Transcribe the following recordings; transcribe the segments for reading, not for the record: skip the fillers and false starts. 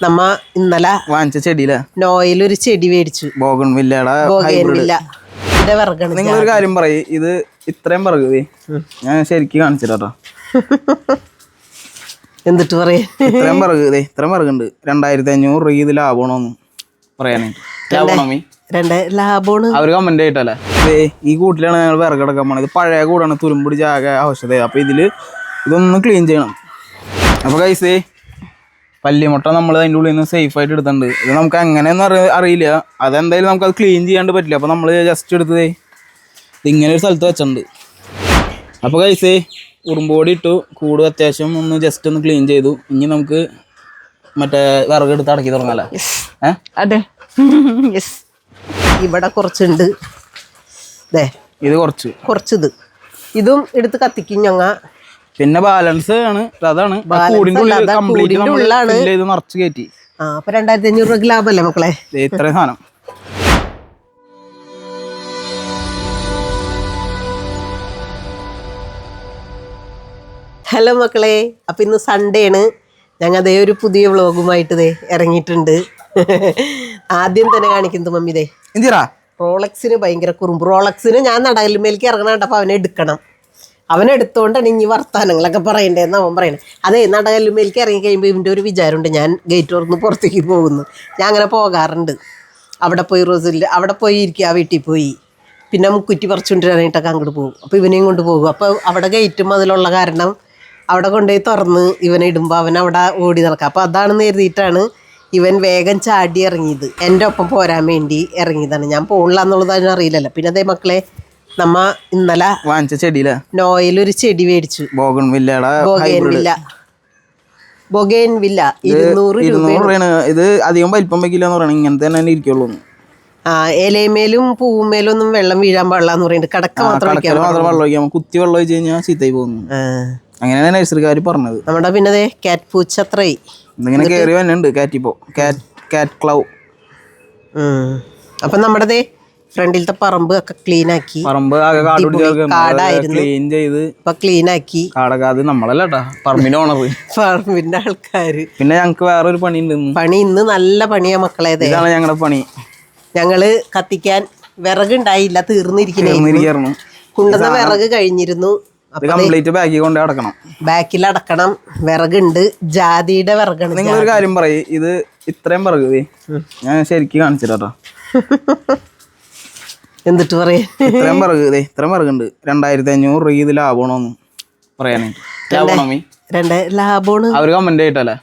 നമ്മ ഇന്നലെ വാങ്ങിച്ച ചെടിയിലെ നോയിലൊരു ചെടി മേടിച്ചു. നിങ്ങളൊരു കാര്യം പറയും, ഇത് ഇത്രയും പറയൂ, ഞാൻ ശരിക്കും കാണിച്ചിട്ടോ. എന്നിട്ട് പറയാ ഇത്രയും പറയൂ, ഇത്രയും പറയുന്നുണ്ട്. 2500 രൂപ ഇത് ലാഭമാണോന്ന് പറയാനായിട്ട്. ലാഭമാണ് അവര് കമന്റ് ആയിട്ടല്ലേ. ഈ കൂട്ടിലാണ് ഞങ്ങൾ വിറകെടുക്കാൻ പോണത്. ഇത് പഴയ കൂടാണ്, തുരുമ്പിടിച്ച ആകെ ആവശ്യത. അപ്പൊ ഇതൊന്ന് ക്ലീൻ ചെയ്യണം. അപ്പൊ ഗൈസ്, പല്ലിമുട്ട നമ്മൾ അതിൻ്റെ ഉള്ളിൽ നിന്ന് സേഫ് ആയിട്ട് എടുത്തിട്ടുണ്ട്. ഇത് നമുക്ക് എങ്ങനെയൊന്നും അറിയില്ല. അതെന്തായാലും നമുക്കത് ക്ലീൻ ചെയ്യാണ്ട് പറ്റില്ല. അപ്പോൾ നമ്മൾ ജസ്റ്റ് എടുത്തതേ ഇങ്ങനെ ഒരു സ്ഥലത്ത് വെച്ചിട്ടുണ്ട്. അപ്പോൾ ഗൈസ്, ഉറുമ്പോടി ഇട്ടു, കൂട് അത്യാവശ്യം ഒന്ന് ജസ്റ്റ് ഒന്ന് ക്ലീൻ ചെയ്തു. ഇനി നമുക്ക് മറ്റേ വിറകെടുത്ത് അടക്കി തുടങ്ങാല്ലേ? അതെ, ഇവിടെ കുറച്ചുണ്ട്. ഇത് കുറച്ചിത് ഇതും എടുത്ത് കത്തിക്കും ഞങ്ങ. പിന്നെ ബാലൻസ് ആണ്, അതാണ് കൂടിന്റെ ഉള്ളിലാണ് നിറച്ച് കയറ്റി. അപ്പൊ 2500 രൂപ ലാഭല്ലേ മക്കളെ? ഇത്രയും സാധനം. ഹലോ മക്കളെ, അപ്പൊ ഇന്ന് സൺഡേ ആണ്. ഞങ്ങൾ അതേ ഒരു പുതിയ വ്ളോഗുമായിട്ട് ഇറങ്ങിയിട്ടുണ്ട്. ആദ്യം തന്നെ കാണിക്കുന്നത് മമ്മി റോളക്സിന് ഭയങ്കര കുറുമ്പ്. റോളക്സിന് ഞാൻ നടകലുമേലേക്ക് ഇറങ്ങണ അവനെ എടുക്കണം. അവനെടുത്തോണ്ടാണ് ഇനി വർത്താനങ്ങളൊക്കെ പറയണ്ടേന്ന് അവൻ പറയണേ. അതെ, നടകല്ലുമേലേക്ക് ഇറങ്ങി കഴിയുമ്പോൾ ഇവൻ്റെ ഒരു വിചാരമുണ്ട് ഞാൻ ഗേറ്റ് തുറന്ന് പുറത്തേക്ക് പോകുന്നു. ഞാൻ അങ്ങനെ പോകാറുണ്ട്. അവിടെ പോയി റോസിൽ അവിടെ പോയി ഇരിക്കുക, ആ വീട്ടിൽ പോയി. പിന്നെ മുക്കുറ്റി പറിച്ചുകൊണ്ടിരാനായിട്ടൊക്കെ അങ്ങോട്ട് പോകും. അപ്പോൾ ഇവനെയും കൊണ്ട് പോകും. അപ്പോൾ അവിടെ ഗേറ്റും അതിലുള്ള കാരണം അവിടെ കൊണ്ടുപോയി തുറന്ന് ഇവനെ ഇടുമ്പോൾ അവൻ അവിടെ ഓടി നടക്കുക. അപ്പോൾ അതാണെന്ന് കരുതിയിട്ടാണ് ഇവൻ വേഗം ചാടി ഇറങ്ങിയത്. എൻ്റെ ഒപ്പം പോരാൻ വേണ്ടി ഇറങ്ങിയതാണ്. ഞാൻ പോകില്ല എന്നുള്ളത് അതിന് അറിയില്ലല്ലോ. പിന്നെ അതേ മക്കളെ, നമ്മ ഇന്നലെ വാങ്ങിച്ച ചെടിയിലെ നോയിലൊരു ചെടി മേടിച്ചു. ബൊഗേൻവില്ല 200 രൂപയാണ്. ഇത് അധികം വലിപ്പം വെക്കില്ല എന്ന് പറയണത്. ഇങ്ങനത്തെ തന്നെ ഇരിക്കുള്ളൂ. ഇലമേലും പൂവുമേലും ഒന്നും വെള്ളം വീഴാൻ പാടില്ലാന്ന് പറയുന്നുണ്ട്. കടക്ക മാത്രം വെള്ളം ഒഴിക്കാം. കുത്തി വെള്ളം ഒഴിച്ച് കഴിഞ്ഞാൽ ചീത്തയായി പോകുന്നു. അങ്ങനെയാണ് നഴ്സറിക്കാർ പറഞ്ഞത്. നമ്മുടെ പിന്നെ കാറ്റ് പൂച്ചത്രേ ഇതിങ്ങനെ കയറി വന്നുണ്ട്. കാറ്റ് ക്ലൗ. അപ്പൊ നമ്മുടെ ഫ്രണ്ടിലത്തെ പറമ്പ് ഒക്കെ ക്ലീൻ ആക്കി. പറമ്പ് ക്ലീൻ ചെയ്ത് ക്ലീൻ ആക്കി. കാടകാത് നമ്മളല്ല പറമ്പിന്റെ ഓണർ, പറമ്പിന്റെ ആൾക്കാര്. പിന്നെ ഞങ്ങക്ക് വേറൊരു പണി ഉണ്ട്. പണി ഇന്ന് നല്ല പണിയാ മക്കളെ. ഇതാണ് ഞങ്ങളുടെ പണി. ഞങ്ങള് കത്തിക്കാൻ വിറകുണ്ടായില്ല, തീർന്നിരിക്കുന്നു. കൊണ്ടുവന്ന വിറക് കഴിഞ്ഞിരുന്നു. ബാക്കിൽ അടക്കണം. വിറകുണ്ട്, ജാതിയുടെ വിറകാണ്. നിങ്ങളൊരു കാര്യം പറയും, ഇത് ഇത്രയും വിറക് ഞാൻ ശരിക്കും കാണിച്ചിട്ടോ. എന്നിട്ട് പറയാ ഇത്രയും വിറക്, ഇത്രയും വിറകുണ്ട്. 2500 രൂപ ഇത് ലാഭമാണോന്ന് പറയാനായിട്ട്. ലാഭമാണ് അവര് കമന്റ് ആയിട്ടല്ലേ.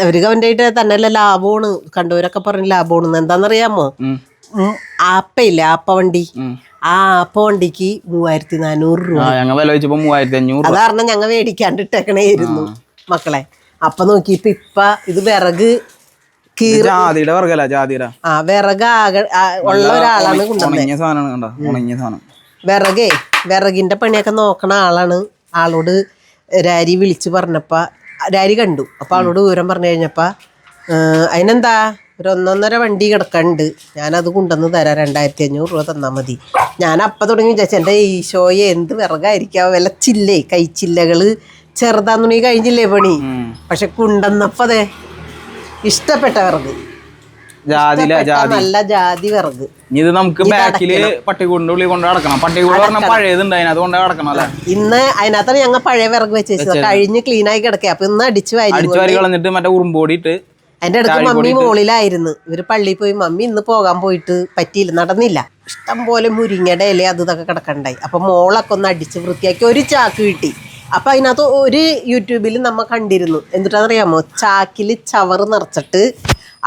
അവര് കമന്റ് ആയിട്ട് തന്നെയല്ല, ലാഭമാണ്. കണ്ടവരൊക്കെ പറഞ്ഞു ലാഭമാണ്. എന്താണെന്നറിയാമോ? ആപ്പയില്ലേ, ആപ്പ വണ്ടി. ആ ആപ്പ വണ്ടിക്ക് 3400 രൂപ. അത് കാരണം ഞങ്ങൾ മേടിക്കാണ്ട് ഇട്ടേക്കണേയിരുന്നു മക്കളെ. അപ്പൊ നോക്കിയപ്പോ ഇത് വിറക് വിറക് ഉള്ള ഒരാളാണ് കൊണ്ടുവന്നത്. വിറകിന്റെ പണിയൊക്കെ നോക്കണ ആളാണ്. ആളോട് രാരി വിളിച്ചു പറഞ്ഞപ്പ രാരി കണ്ടു. അപ്പൊ ആളോട് വിവരം പറഞ്ഞു കഴിഞ്ഞപ്പ അതിനെന്താ ഒരു 1.5 വണ്ടി കിടക്കണ്ട്, ഞാനത് കൊണ്ടുവന്ന് തരാം, 2500 രൂപ തന്നാൽ മതി. ഞാൻ അപ്പം തുടങ്ങി വിചാരിച്ചു എൻ്റെ ഈശോയെ എന്ത് വിറകായിരിക്കാം, വല്ല കൈച്ചില്ലകള് ചെറുതാന്നുണ്ടെങ്കിൽ കഴിഞ്ഞില്ലേ പണി. പക്ഷെ കൊണ്ടുവന്നപ്പോ ഇഷ്ടപ്പെട്ട വിറക്, നല്ല ജാതി വിറക്. ഇത് നമുക്ക് ബാക്കില് പട്ടികൂടിന്റെ ഉള്ളിൽ കൊണ്ട് നടക്കണം. പട്ടികൂട് പറഞ്ഞാൽ പഴയതുണ്ട്, അതിനകത്ത് കൊണ്ട് നടക്കണം അല്ലേ. ഇന്ന് അതിനകത്താണ് ഞങ്ങൾ പഴയ വിറക് വെച്ചത്, കഴിഞ്ഞ് ക്ലീൻ ആയി കിടക്കുക. അപ്പൊ ഇന്ന് അടിച്ചു വാരി കളഞ്ഞിട്ട് മറ്റേ ഉറുമ്പോടിയിട്ട്. അതിന്റെ അടുത്ത് മമ്മി മോളിലായിരുന്നു. ഇവര് പള്ളിയിൽ പോയി. മമ്മി ഇന്ന് പോകാൻ പോയിട്ട് പറ്റിയില്ല, നടന്നില്ല. ഇഷ്ടം പോലെ മുരിങ്ങയുടെ ഇല അത് ഇതൊക്കെ കിടക്കണ്ടായി. അപ്പൊ മോളൊക്കെ ഒന്ന് അടിച്ച് വൃത്തിയാക്കി ഒരു ചാക്ക് കിട്ടി. അപ്പൊ അതിനകത്ത് ഒരു യൂട്യൂബിൽ നമ്മ കണ്ടിരുന്നു. എന്നിട്ടാന്നറിയാമോ, ചാക്കില് ചവറ് നിറച്ചിട്ട്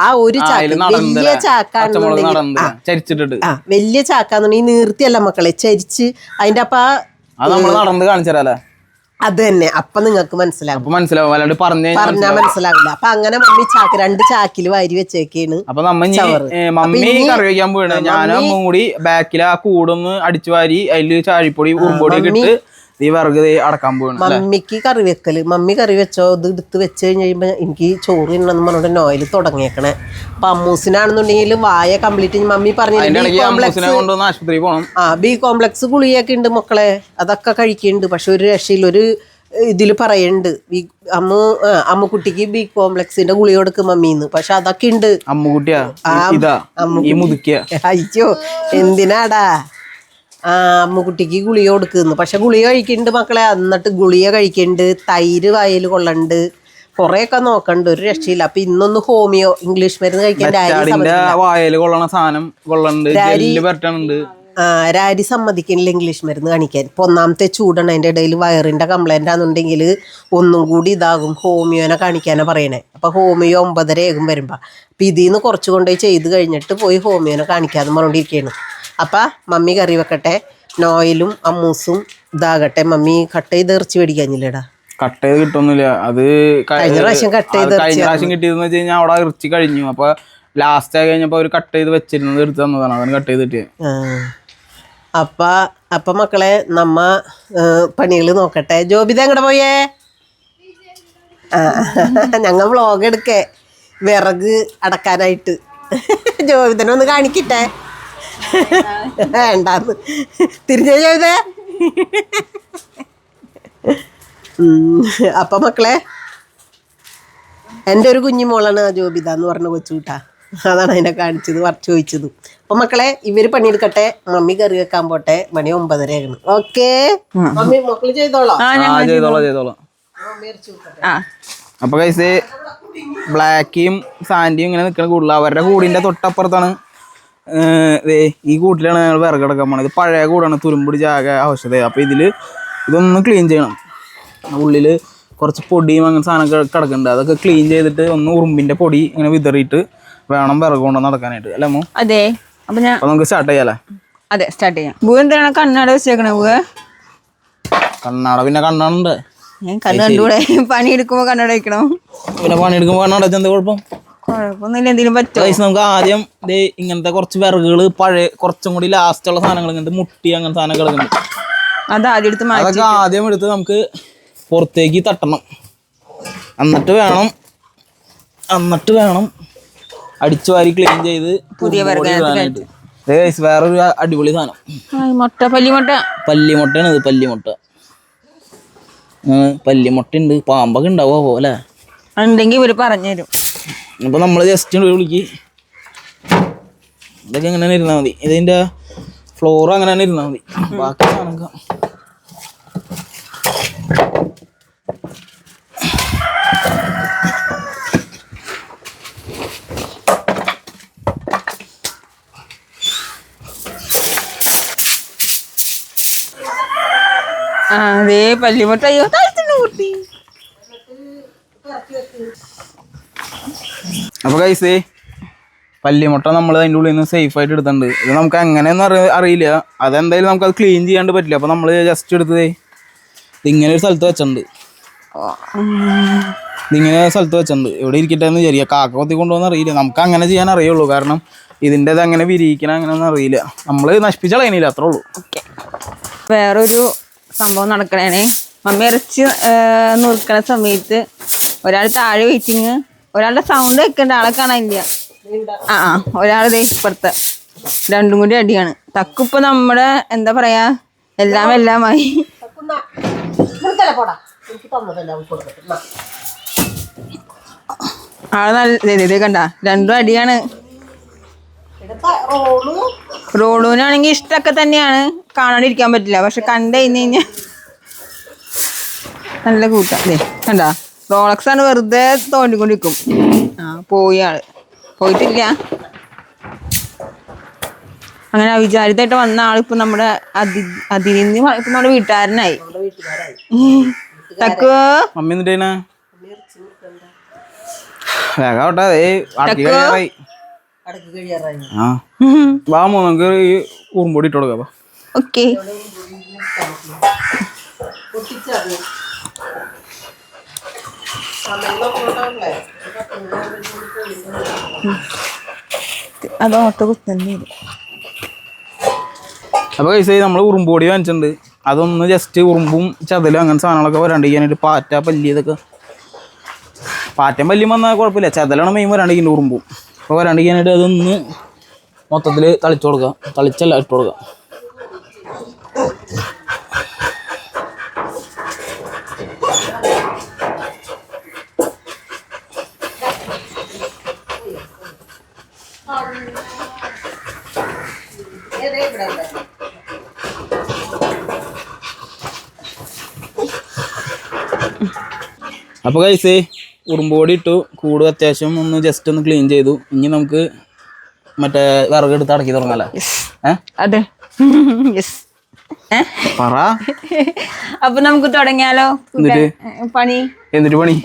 ആ ഒരു ചാക്ക് വലിയ ചാക്കാണെന്നുണ്ടെങ്കിൽ വലിയ ചാക്കാന്നുണ്ടെങ്കിൽ നീർത്തിയല്ല മക്കളെ, ചരിച്ച് അതിന്റെ അപ്പൊ അത് തന്നെ. അപ്പൊ നിങ്ങൾക്ക് മനസ്സിലാവും, പറഞ്ഞാ മനസ്സിലാവില്ല. അപ്പൊ അങ്ങനെ മമ്മി 2 ചാക്കില് വാരി വെച്ചേക്കാണ്. അപ്പൊ മമ്മി കറി വയ്ക്കാൻ പോയാണ്. ഞാനും അമ്മ കൂടി ബാക്കിൽ ആ കൂടൊന്ന് അടിച്ചു വാരി അതില് ചാഴിപ്പൊടി ഉറുമ്പൊടി ഇട്ട് ഈ വിറക് അടക്കാൻ പോവാണ്. മമ്മിക്ക് കറി വെക്കല്. മമ്മി കറി വെച്ചോ, ഇത് എടുത്ത് വെച്ച് കഴിയുമ്പോ എനിക്ക് ചോറ് തിന്നണമെന്ന് പറഞ്ഞിട്ട് നോയിൽ തുടങ്ങിയേക്കണേ. അപ്പൊ അമ്മൂസിനാണെന്നുണ്ടെങ്കിൽ വായ കംപ്ലീറ്റ് മമ്മി പറഞ്ഞില്ല. ബി കോംപ്ലക്സ് ഗുളിയൊക്കെ ഉണ്ട് മക്കളെ, അതൊക്കെ കഴിക്കുന്നുണ്ട്. പക്ഷെ ഒരു രക്ഷയിൽ ഒരു ഇതിൽ പറയുന്നുണ്ട് അമ്മുക്കുട്ടിക്ക് ബി കോംപ്ലക്സിന്റെ ഗുളിക കൊടുക്കും മമ്മീന്ന്. പക്ഷെ അതൊക്കെ ഉണ്ട്. അമ്മുക്കുട്ടിയാ ഇതാ ഈ മുതുക്കിയ അയ്യോ എന്തിനാടാ അമ്മുക്കുട്ടിക്ക് ഗുളിക കൊടുക്കുന്നു. പക്ഷെ ഗുളിക കഴിക്കുന്നുണ്ട് മക്കളെ. എന്നിട്ട് ഗുളിക കഴിക്കുന്നുണ്ട്, തൈര് വായിൽ കൊള്ളണ്ട്, കൊറേയൊക്കെ നോക്കണ്ട്, ഒരു രക്ഷയില്ല. അപ്പൊ ഇന്നൊന്ന് ഹോമിയോ ഇംഗ്ലീഷ് മരുന്ന് കഴിക്കാൻ വായല് കൊള്ളണ സാധനം കൊള്ളണ്ട്. രാരി സമ്മതിക്കണില്ല ഇംഗ്ലീഷ് മരുന്ന് കാണിക്കാൻ. ഇപ്പൊ ഒന്നാമത്തെ ചൂടാണ്, അതിന്റെ ഇടയിൽ വയറിന്റെ കംപ്ലൈന്റ് ആണെന്നുണ്ടെങ്കിൽ ഒന്നും കൂടി ഇതാകും. ഹോമിയോനെ കാണിക്കാനാ പറയണേ. അപ്പൊ ഹോമിയോ 9:30 ആകും വരുമ്പോ. അപ്പൊ ഇതിന്ന് കുറച്ച് കൊണ്ടുപോയി ചെയ്ത് കഴിഞ്ഞിട്ട് പോയി ഹോമിയോനെ കാണിക്കാതെ പറഞ്ഞോണ്ടിരിക്കുകയാണ്. അപ്പൊ മമ്മി കറി വെക്കട്ടെ, നോയിലും അമ്മൂസും ഇതാകട്ടെ. മമ്മി കട്ട് ചെയ്ത് ഇറച്ചി മേടിക്കാഞ്ഞില്ലേടാ? കട്ട് ചെയ്ത് കിട്ടൊന്നുമില്ല. അത് കഴിഞ്ഞ പ്രാവശ്യം കിട്ടിയതെന്ന് വെച്ച് കഴിഞ്ഞാൽ അവിടെ ഇറച്ചി കഴിഞ്ഞു. അപ്പൊ ലാസ്റ്റ് ആയി കഴിഞ്ഞപ്പോ അവര് കട്ട് ചെയ്ത് വെച്ചിരുന്നത് എടുത്ത് തന്നതാണ്. അവന് കട്ട് ചെയ്ത് കിട്ടിയത്. അപ്പൊ മക്കളെ നമ്മ പണികൾ നോക്കട്ടെ. ജോബിത എങ്ങടെ പോയേ? ഞങ്ങൾ വ്ളോഗ് എടുക്കേ വിറക് അടക്കാനായിട്ട്. ജോബിതനൊന്ന് കാണിക്കട്ടെ. വേണ്ടാന്ന് തിരിഞ്ഞ ജോബിത. അപ്പൊ മക്കളെ എൻ്റെ ഒരു കുഞ്ഞുമോളാണ് ആ ജോബിത എന്ന് പറഞ്ഞ കൊച്ചുകൂട്ടാ. അതാണ് അതിനെ കാണിച്ചത്, ചോദിച്ചത്. അപ്പൊ മക്കളെ ഇവര് പണിയെടുക്കട്ടെ, മമ്മി കറി വെക്കാൻ പോട്ടെ. മണി 9:30 ആകണം. ഓക്കെ മമ്മി മക്കള് ചെയ്തോളാം. അപ്പൊ കൈസേ ബ്ലാക്കിയും സാൻഡിയും ഇങ്ങനെ നിൽക്കണ കൂടുതൽ അവരുടെ കൂടിന്റെ തൊട്ടപ്പുറത്താണ്. ഈ കൂട്ടിലാണ് ഞങ്ങൾ വിറകെടുക്കാൻ പോണത്. ഇത് പഴയ കൂടാണ്, തുരുമ്പുടി ജാഗ ആവശ്യത. അപ്പൊ ഇതൊന്ന് ക്ലീൻ ചെയ്യണം. ഉള്ളില് കുറച്ച് പൊടിയും അങ്ങനെ സാധനമൊക്കെ കിടക്കുന്നുണ്ട്. അതൊക്കെ ക്ലീൻ ചെയ്തിട്ട് ഒന്ന് ഉറുമ്പിന്റെ പൊടി ഇങ്ങനെ വിതറിയിട്ട് വേണം വിറക് കൊണ്ട് നടക്കാനായിട്ട്. അല്ലേ അമ്മോ? അതെ. അപ്പൊ നമുക്ക് സ്റ്റാർട്ട് ചെയ്യാലേ? അതെ, സ്റ്റാർട്ട് ചെയ്യാം. ബൂ എന്താണ് കണ്ണാട വെച്ചേക്കണേ? കണ്ണാട പിന്നെ കണ്ണാടുണ്ട്. കണ്ണൂടെ പണിയെടുക്കുമ്പോ കണ്ണട വെക്കണം. പിന്നെ പണിയെടുക്കുമ്പോ കണ്ണാട എന്താ കുഴപ്പം? കുഴപ്പമൊന്നുമില്ല. എന്തെങ്കിലും പറ്റുമോ? നമുക്ക് ആദ്യം ഇങ്ങനത്തെ കുറച്ച് വിറകുകൾ, പഴയ കുറച്ചും കൂടി ലാസ്റ്റ് ഉള്ള സാധനങ്ങൾ, ഇങ്ങനത്തെ മുട്ടി അങ്ങനെ സാധനം കിടക്കുന്നുണ്ട്. അതാദ്യം എടുത്ത് അതൊക്കെ ആദ്യം എടുത്ത് നമുക്ക് പുറത്തേക്ക് തട്ടണം. എന്നിട്ട് വേണം അടിച്ചു വാരി ക്ലീൻ ചെയ്ത് പുതിയ വിറകാനായിട്ട്. വേറൊരു അടിപൊളി സാധനം പല്ലിമുട്ടയാണ്. ഇത് പല്ലിമുട്ട ഉണ്ട്. പാമ്പൊക്കെ ഉണ്ടാവോ പോലെ ഉണ്ടെങ്കിൽ ഇവര് പറഞ്ഞുതരും. അപ്പൊ നമ്മള് ജസ്റ്റ് വിളിക്ക്. ഇതൊക്കെ എങ്ങനെ തന്നെ ഇരുന്നാൽ മതി. ഇതിന്റെ ഫ്ലോർ അങ്ങനെ തന്നെ ഇരുന്നാൽ മതി. ബാക്കി സാധനം അതേ പല്ലിമുട്ട. അയ്യോ കൂട്ടി. അപ്പൊ കൈസേ പല്ലിമുട്ട നമ്മൾ അതിൻ്റെ ഉള്ളിൽ നിന്ന് സേഫ് ആയിട്ട് എടുത്തിട്ടുണ്ട്. ഇത് നമുക്ക് എങ്ങനെയൊന്നും അറിയില്ല. അതെന്തായാലും നമുക്കത് ക്ലീൻ ചെയ്യാണ്ട് പറ്റില്ല. അപ്പൊ നമ്മൾ ജസ്റ്റ് എടുത്തത് ഇതിങ്ങനെ ഒരു സ്ഥലത്ത് വെച്ചിട്ടുണ്ട്. എവിടെ ഇരിക്കട്ടെ എന്ന് വിചാരിക്കുക. കാക്ക കൊത്തി കൊണ്ടുപോകുന്ന അറിയില്ല. നമുക്ക് അങ്ങനെ ചെയ്യാൻ അറിയുള്ളൂ. കാരണം ഇതിൻ്റെ ഇത് അങ്ങനെ വിരിയിക്കണം അങ്ങനെയൊന്നും അറിയില്ല. നമ്മൾ നശിപ്പിച്ചളയണില്ല, അത്രേ ഉള്ളൂ. ഓക്കെ. വേറൊരു സംഭവം നടക്കണേ. മമ്മി ഇറച്ചി നുറുക്കണ സമയത്ത് ഒരാൾ താഴെ വെയിറ്റിങ്, ഒരാളുടെ സൗണ്ട് വെക്കേണ്ട ആളെ കാണാനില്ല. ഒരാളിതേ ഇപ്പുറത്തെ. രണ്ടും കൂടി അടിയാണ്. തക്കുപ്പ നമ്മുടെ എന്താ പറയാ എല്ലാമായി. ആള് നല്ല കണ്ട, രണ്ടും അടിയാണ്. റോളൂനാണെങ്കിൽ ഇഷ്ടമൊക്കെ തന്നെയാണ്, കാണാണ്ടിരിക്കാൻ പറ്റില്ല. പക്ഷെ കണ്ടു കഴിഞ്ഞാൽ നല്ല കൂട്ടാ. കണ്ട റോളക്സ് ആണ്, വെറുതെ തോണ്ടിക്കൊണ്ടിരിക്കും. പോയി ആള് പോയിട്ടില്ല. അങ്ങനെ അവിചാരിതമായിട്ട് വന്ന ആളിപ്പോ നമ്മുടെ അതിരിന്ന് ഇപ്പൊ നമ്മുടെ വീട്ടുകാരനായി. തക്കോ നമുക്ക് ഈ ഉറുമ്പൊടി ഇട്ട് കൊടുക്കാം. ഓക്കെ. അതോട്ടോ കുത്തന്നെ. അപ്പോൾ കൈസേ നമ്മൾ ഉറുമ്പൊടി വാങ്ങിച്ചിട്ടുണ്ട്. അതൊന്ന് ജസ്റ്റ് ഉറുമ്പും ചതലും അങ്ങനെ സാധനങ്ങളൊക്കെ വരാണ്ടിരിക്കാനായിട്ട് പാറ്റ പല്ലി ഇതൊക്കെ. പാറ്റയും പല്ലിയും വന്നാൽ കുഴപ്പമില്ല, ചതലാണ് മെയിൻ വരാണ്ടിരിക്കുന്നത് ഉറുമ്പും. അപ്പോൾ വരാണ്ടിരിക്കാനായിട്ട് അതൊന്ന് മൊത്തത്തിൽ തളിച്ചു കൊടുക്കുക. തളിച്ചല്ല ഇട്ട് കൊടുക്കുക. അപ്പോൾ ഗൈസ് ഉറുമ്പോടി ഇട്ടു, കൂട് അത്യാവശ്യം ഒന്ന് ജസ്റ്റ് ഒന്ന് ക്ലീൻ ചെയ്തു. ഇനി നമുക്ക് മറ്റേ വിറകെടുത്ത് അടക്കി തുടങ്ങാല്ലേ? അതെ യെസ്. പറ. അപ്പൊ നമുക്ക് തുടങ്ങിയാലോ പണി? എന്നിട്ട് പണി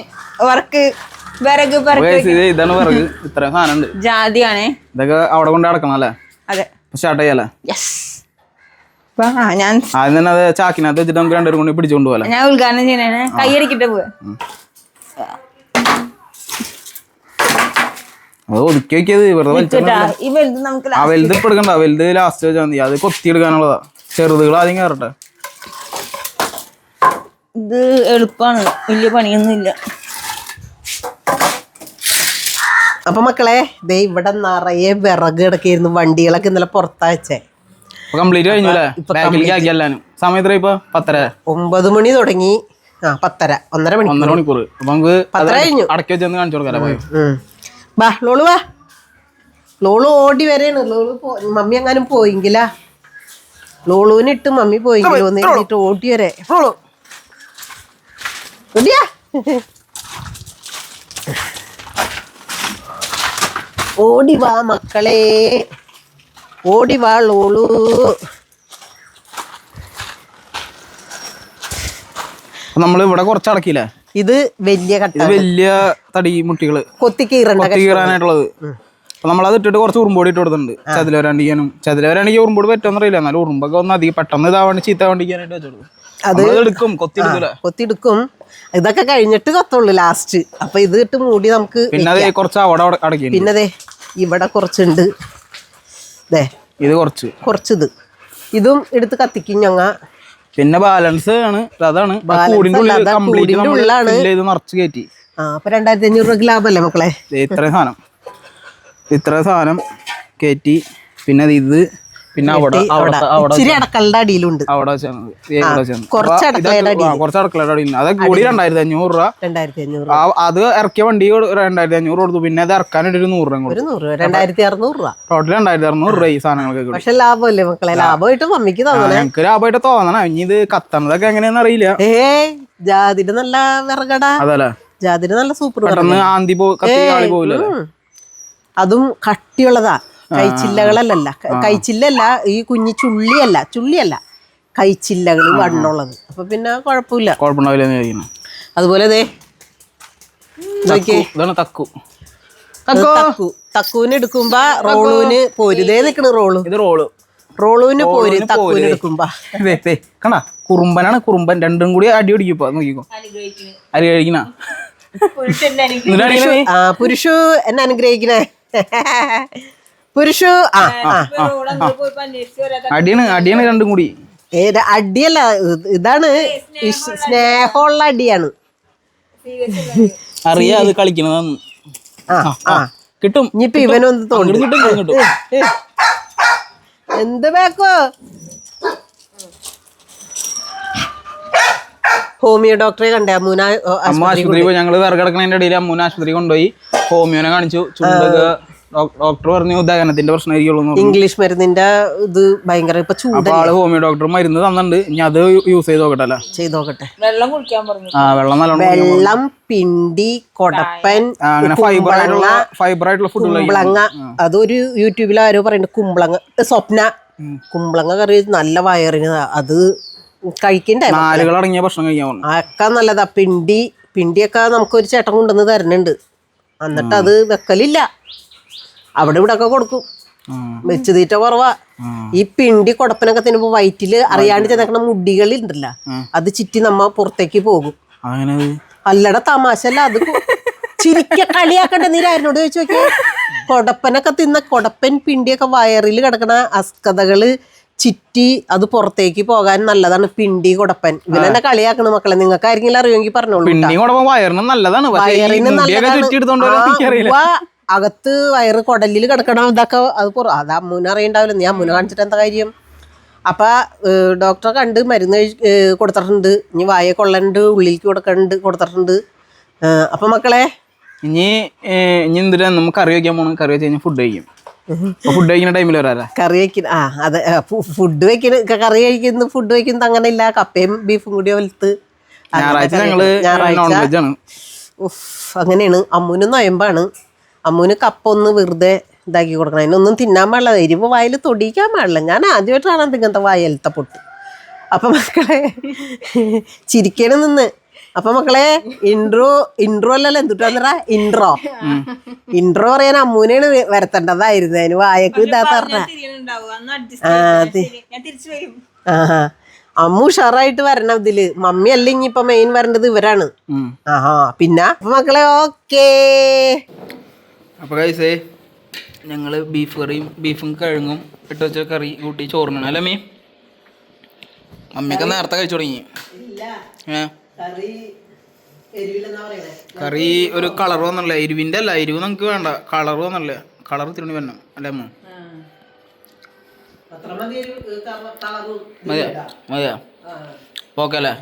വർക്ക് വിറക് ഇതാണ് വിറക്. ഇത്ര സാധനം ഉണ്ട്. ജാതിയാണേ. ഇതൊക്കെ അവിടെ കൊണ്ട് അടക്കണം അല്ലേ? അതെ. സ്റ്റാർട്ട് ചെയ്യാലേ? ഞാൻ ആദ്യം തന്നെ അത് ചാക്കിനകത്ത് വെച്ചിട്ട് നമുക്ക് രണ്ടുപേരും കൊണ്ട് പിടിച്ചോണ്ട് പോലെ. ഞാൻ ഉദ്ഘാടനം ചെയ്യണേ. കൈയടിക്കിട്ട് പോവാ. അത് ഒതുക്കി വെക്കിയത് വെറുതെ വലുത് ഇപ്പൊ എടുക്കണ്ട. വലുത് ലാസ്റ്റ് വെച്ചാൽ മതി. അത് കൊത്തി എടുക്കാനുള്ളതാ. ചെറുതുകൾ ആദ്യം കയറട്ടെ. ഇത് എളുപ്പമാണ്, വലിയ പണിയൊന്നും ഇല്ല. അപ്പൊ മക്കളെ ദേ ഇവിടെ നിറയെ വിറക് കിടക്കായിരുന്നു. വണ്ടികളൊക്കെ ഇന്നലെ പുറത്താ വെച്ചേ. കംപ്ലീറ്റ് കഴിഞ്ഞല്ലേ? സമയത്ര ഇപ്പൊ 10:30. 9 മണി തുടങ്ങി. 10:30. 1.5 മണിക്കൂർ. അപ്പൊ നമുക്ക് 10:30 കഴിഞ്ഞു. അടക്കി വെച്ചെന്ന് കാണിച്ചു കൊടുക്കാം. വാ ലോളു വാ. ലോളു ഓടി വരെയാണ്. ലോളു മമ്മി എങ്ങാനും പോയെങ്കിലാ. ലോളുവിനിട്ട് മമ്മി പോയെങ്കിലോ എന്നിട്ട് ഓടി വരെ. ഓടി വാ മക്കളെ, ഓടി വാ ലോളു. നമ്മള് ഇവിടെ കുറച്ച് അടക്കിയില്ലേ? ഇത് വലിയ കട്ട, വലിയ തടി മുട്ടികള് കൊത്തിക്കീറാനായിട്ടുള്ളത്. അപ്പൊ നമ്മളത് ഇട്ടിട്ട് കുറച്ച് ഉറുമ്പോടി ഇട്ട് കൊടുത്തിട്ടുണ്ട്. ചതിലവരാണെങ്കിൽ ഉറുമ്പോട് പറ്റുമെന്നറിയില്ല. എന്നാലും ഉറുമ്പൊക്കെ ഒന്ന് അധികം പെട്ടെന്ന് ഇതാവേണ്ടി ചീത്ത വേണ്ടിക്കാനായിട്ട് വെച്ചോളൂ. അത് എടുക്കും, കൊത്തിയെടുക്കും. ഇതൊക്കെ കഴിഞ്ഞിട്ട് കൊത്തുള്ളൂ ലാസ്റ്റ്. അപ്പൊ ഇത് ഇട്ട് മൂടി നമുക്ക്. പിന്നെ അത് കുറച്ച് അവിടെ അടക്കി. പിന്നെ അതെ ഇവിടെ കുറച്ചുണ്ട്. ഇത് കുറച്ച് ഇതും എടുത്ത് കത്തിക്കും ഞങ്ങ. പിന്നെ ബാലൻസ് ആണ്. അതാണ് നിറച്ച് കയറ്റി. അപ്പൊ 2500 രൂപ ലാഭല്ലേ മക്കളെ? ഇത്ര സാധനം കയറ്റി. പിന്നെ ഇത് പിന്നെ ഇച്ചിരി അടക്കളുടെ അടിയിലുണ്ട്. കുറച്ച് അടക്കളയുടെ അടിയിൽ അത് കൂടി 2500 രൂപ. അത് ഇറക്കിയ വണ്ടി 2500 കൊടുത്തു. പിന്നെ അത് ഇറക്കാനായിട്ട് 100 രൂപ. 2600 രൂപ. ടോട്ടൽ 2600 രൂപ ഈ സാധനങ്ങൾക്ക്. പക്ഷെ ലാഭമല്ലേ മക്കളെ? ലാഭമായിട്ട് മമ്മിക്ക് തോന്നണം. ഞങ്ങക്ക് ലാഭമായിട്ട് തോന്നണം. ഇനി ഇത് കത്തണതൊക്കെ എങ്ങനെയാന്ന് അറിയില്ല. ജാതിന് നല്ല വിറകടാ. അതല്ലേ? ജാതിന് നല്ല സൂപ്പർ. ആന്തി പോവില്ല. അതും കട്ടിയുള്ളതാ. കൈച്ചില്ലകളല്ല, കൈച്ചില്ലല്ല, ഈ കുഞ്ഞി ചുള്ളിയല്ല, കൈച്ചില്ലകൾ വണ്ണുള്ളത്. അപ്പൊ പിന്നെ കുഴപ്പമില്ല. അതുപോലെ തക്കുവിന് എടുക്കുമ്പോ റോളുവിന് പോരുതേ നിക്കണ്. റോളുവിന് പോര് തക്കുവിന് എടുക്കുമ്പോ. കണ്ടാ കുറുമ്പനാണ്. കുറുമ്പൻ രണ്ടും കൂടി അടി പിടിക്കുമ്പോ നോക്കിക്കോ. അരി കഴിക്കണ പുരുഷു എന്നെ അനുഗ്രഹിക്കണേ. പുരുഷു അടിയാണ് രണ്ടും കൂടി. അടിയല്ല, ഇതാണ് സ്നേഹമുള്ള അടിയാണ്. അറിയാ അത് കളിക്കണതാണ്. കിട്ടും. ഇനിയിപ്പൊ ഇവനൊന്ന് തോന്നി എന്ത് ബാക്കോ. ഹോമിയോ ഡോക്ടറെ കണ്ടേ? അമ്മ ആശുപത്രി പോയി. ഞങ്ങള് വിറകിടക്കണതിന്റെ ഇടയിൽ അമ്മൂനെ ആശുപത്രി കൊണ്ടുപോയി. ഹോമിയോനെ കാണിച്ചു. ചുണ്ടൊക്കെ ഡോക്ടർ പറഞ്ഞു ദഹനത്തിന്റെ പ്രശ്നമായിരിക്കുള്ളൂ. ഇംഗ്ലീഷ് മരുന്നിന്റെ ഇത് ഭയങ്കര ഇപ്പൊ ചൂട്. ഹോമിയോ ഡോക്ടർ മരുന്ന് തന്നിട്ടുണ്ട്. ഇനി അത് യൂസ് ചെയ്ത് നോക്കട്ടെ. വെള്ളം കുടിക്കാൻ പറഞ്ഞു. വെള്ളം, പിണ്ടി, കൊടപ്പൻ, ഫൈബർ ആയിട്ടുള്ള ഫുഡ്. കുമ്പളങ്ങ. അതൊരു യൂട്യൂബിൽ ആരോ പറയുന്നുണ്ട്. കുമ്പളങ്ങ, കുമ്പളങ്ങ കറി നല്ല വയറിന്. അത് കഴിക്കണ്ടേ? നാലുകൾ അടങ്ങിയ ഭക്ഷണം കഴിക്കാൻ ഒക്കെ നല്ലതാ. പിണ്ടിയൊക്കെ നമുക്കൊരു ചേട്ടൻ കൊണ്ടുവന്ന് തരുന്നുണ്ട്. എന്നിട്ട് അത് വെക്കലില്ല. അവിടെ ഇവിടെ ഒക്കെ കൊടുക്കും. വെച്ച് തീറ്റ കുറവാ. ഈ പിണ്ടി കൊടപ്പനൊക്കെ തിന്നുമ്പോ വയറ്റില് അറിയാണ്ട് ചെന്നേക്കണ മുടികളുണ്ടല്ലോ, അത് ചുറ്റി നമ്മ പുറത്തേക്ക് പോകും. അല്ലട തമാശല്ല. അത് കളിയാക്കണ്ട. നീരായിരുന്നോട് ചോദിച്ചു നോക്കിയേ. കൊടപ്പനൊക്കെ തിന്ന കൊടപ്പൻ പിണ്ടിയൊക്കെ വയറിൽ കിടക്കണ അസ്കതകള് ചിറ്റി അത് പുറത്തേക്ക് പോകാൻ നല്ലതാണ് പിണ്ടി കൊടപ്പൻ. ഇവനെന്നെ കളിയാക്കണ മക്കളെ. നിങ്ങൾക്ക് ആരെങ്കിലും അറിയുമെങ്കിൽ പറഞ്ഞോളൂ. വയറിന് നല്ലതാണ്. അകത്ത് വയറ് കുടലിൽ കിടക്കണം. ഇതൊക്കെ അത് അമ്മൂനെ അറിയണ്ടാവില്ല. നീ അമ്മൂനെ കാണിച്ചിട്ട് എന്താ കാര്യം? അപ്പൊ ഡോക്ടറെ കണ്ട് മരുന്ന് കൊടുത്തിട്ടുണ്ട്. ഇനി വായ കൊള്ളണ്ട്, ഉള്ളിലേക്ക് കൊടുത്തിട്ടുണ്ട്. അപ്പൊ മക്കളെ ഇനി എന്തിനാ നമുക്ക് കറി വയ്ക്കാൻ പോകണം. കറി വെച്ച് കഴിഞ്ഞാൽ ഫുഡ് കഴിക്കും. ഫുഡ് കഴിക്കുന്ന ടൈമിൽ വരാ കറി വെക്കുന്ന അതെ ഫുഡ് വെക്കുന്ന കറി കഴിക്കുന്ന ഫുഡ് വെക്കുന്നത് അങ്ങനെ ഇല്ല. കപ്പയും ബീഫും കൂടി വലുത്ത് ഞായറാഴ്ച ഞങ്ങള് നോൺ വെജ് ആണ്. ഉഫ് അങ്ങനെയാണ്. അമ്മൂന് നൊയമ്പാണ്. അമ്മൂന് കപ്പൊന്ന് വെറുതെ ഇതാക്കി കൊടുക്കണം. അതിനൊന്നും തിന്നാൻ പാടില്ല, എരിവ് വായിൽ തൊടിക്കാൻ പാടില്ല. ഞാൻ ആദ്യമായിട്ടാണ് ഇങ്ങനത്തെ വായലത്തെ പൊട്ട്. അപ്പം മക്കളെ ചിരിക്കണം നിന്ന്. അപ്പം മക്കളെ ഇൻട്രോ അല്ലല്ലോ, എന്തുട്ടാന്നറ ഇൻട്രോ പറയാൻ അമ്മൂനെയാണ് വരത്തേണ്ടതായിരുന്നു. അതിന് വായക്ക് ഇതാ പറഞ്ഞ അമ്മു ഉഷാറായിട്ട് വരണം ഇതില്. മമ്മി അല്ല ഇനിയിപ്പൊ മെയിൻ വരേണ്ടത് ഇവരാണ്. ആഹാ പിന്നെ മക്കളെ ഓക്കേ. അപ്പോൾ ഗൈസേ ഞങ്ങൾ ബീഫും കിഴങ്ങും ഇട്ട് വെച്ച കറി കൂട്ടി ചോറിനാണ് അല്ലേ മീ? മമ്മിയൊക്കെ നേരത്തെ കഴിച്ചു തുടങ്ങി. കറി ഒരു കളർ വന്നല്ലേ, എരിവിൻ്റെ അല്ല, എരിവ് നമുക്ക് വേണ്ട, കളർ വന്നല്ലേ, കളർ തിരുണി വരണം അല്ലേ അമ്മ? മതിയാ ഓക്കെ അല്ലേ?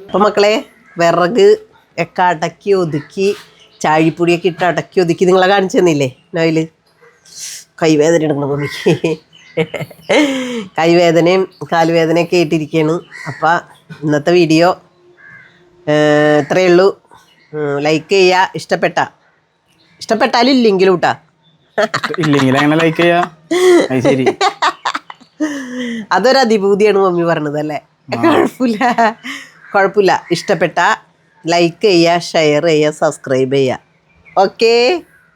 അപ്പൊ മക്കളെ വിറക് ഒക്കെ അടക്കി ഒതുക്കി ചാഴിപ്പൊടിയൊക്കെ ഇട്ട് അടക്കി ഒതുക്കി നിങ്ങളെ കാണിച്ചു തന്നില്ലേ നോയില്. കൈവേദന എടുക്കണം മമ്മിക്ക്. കൈവേദനയും കാലുവേദനയൊക്കെ ആയിട്ടിരിക്കുകയാണ്. അപ്പം ഇന്നത്തെ വീഡിയോ ഇത്രയേ ഉള്ളൂ. ലൈക്ക് ചെയ്യുക ഇഷ്ടപ്പെട്ടാലും ഇല്ലെങ്കിലും കേട്ടാ. ഇല്ലെങ്കിൽ അങ്ങനെ ലൈക്ക് ചെയ്യാ. ശരി, അതൊരു അതിഭൂതിയാണ് മമ്മി പറഞ്ഞത് അല്ലേ? കുഴപ്പമില്ല. ഇഷ്ടപ്പെട്ട ലൈക്ക് ചെയ്യുക, ഷെയർ ചെയ്യുക, സബ്സ്ക്രൈബ് ചെയ്യുക. ഓക്കേ.